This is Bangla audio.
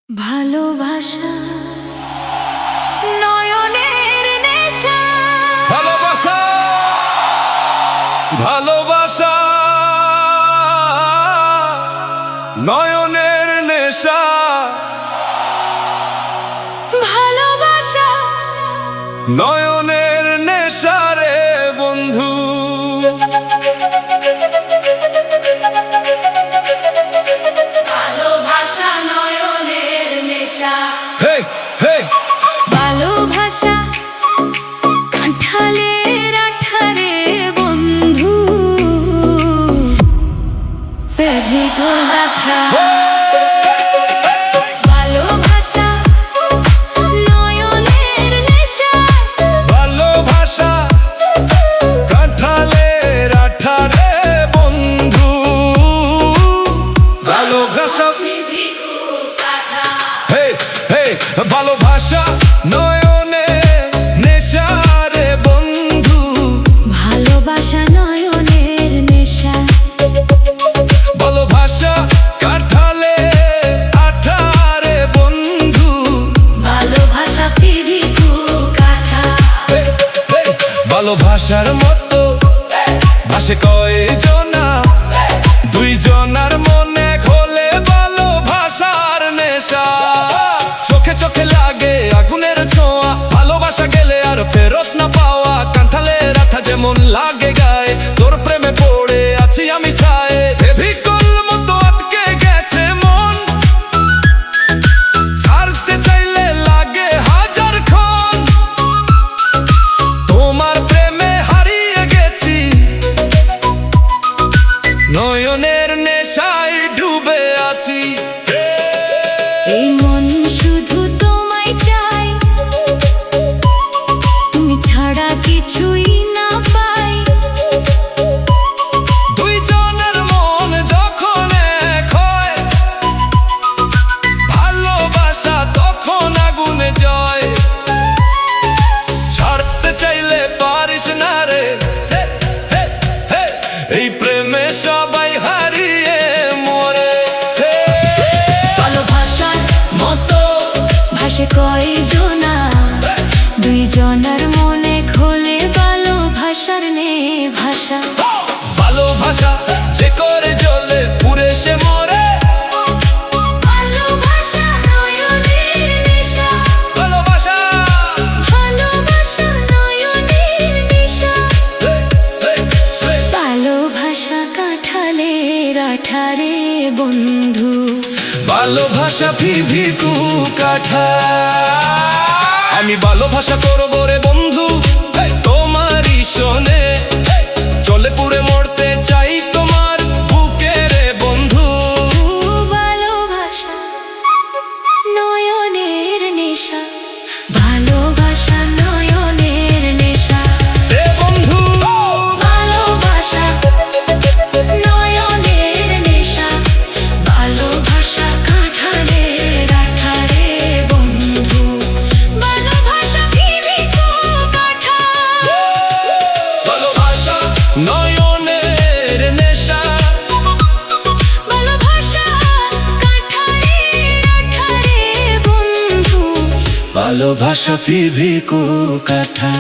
ভালোবাসা নয়নের নেশা, ভালোবাসা ভালোবাসা নয়নের নেশা, ভালোবাসা নয়নের নেশা রে বন্ধু। ভালোবাসা নয়নের নেশা, হে হে ভালোবাসা কাঁঠালের আঠারে বন্ধু, ফেভিকল আঠা। ভালোবাসা নয়নের নেশা, ভালোবাসা কাঁঠালের আঠারে বন্ধু, ভালোবাসা ফেভিকল আঠা। হে হে ভালোবাসা নয়নের নেশা রে বন্ধু, ভালোবাসা নয়নের নেশা, ভালোবাসা কাঁঠালে আঠারে বন্ধু, ভালোবাসা ফেভিকল আঠা। হে, হে, ভালোবাসার মতো ভাসে কয়জনা, দুইজনার মনে খোলে ভালোবাসার নেশা। চোখে চোখে লাগে আগুনের ছোঁয়া, ভালোবাসা গেলে আর ফেরত না পাওয়া। কাঁঠালের আঠা যেমন লাগে গায়ে, তোর প্রেমে পড়ে আছি আমি ছায়ে। ফেভিকল মতো আটকে গেছে মন, ছাড়তে চাইলে লাগে হাজার ক্ষণ। তোমার প্রেমে হারিয়ে গেছি, নয়নের নেশায় ডুবে আছি। এই মন শুধু তোমায় চাই, তুমি ছাড়া কিছুই না পাই। দুইজনের মন যখন এক হয়, ভালোবাসা তখন আগুনে জয়। ছাড়তে চাইলে পারিস না রে, হে, হে, হে, এই প্রেমে সবাই হারিয়ে মরে। হে, ভালোবাসার মতো ভাসে কয়জনা, দুইজনার মনে খোলে ভালোবাসার নে ভাষা। ভালোবাসা যে করে জ্বলে পুড়ে সে মরে। ভালোবাসা নয়নের নেশা, ভালোবাসা ভালোবাসা নয়নের নেশা, হে, হে, হে, ভালোবাসা কাঁঠালের আঠারে বন্ধু, ভালোবাসা ফিভিকু কাঠা। আমি ভালোবাসা করবো রে বন্ধু, তোমারই শোনে চলে পুড়ে মরতে চাই তোমার বুকে রে বন্ধু। ভালোবাসা নয়নের নেশা, ভালোবাসা নয়নের নেশা, রে বন্ধু ভালোবাসা নয়নের নেশা, ভালোবাসা কাঁঠালের আঠারে বন্ধু, ভালোবাসা ফেভিকল আঠা। ভালোবাসা নয়নের নেশা, ভালোবাসা কাঁঠালের আঠারে বন্ধু, ভালোবাসা ফিভিকু কাঠা।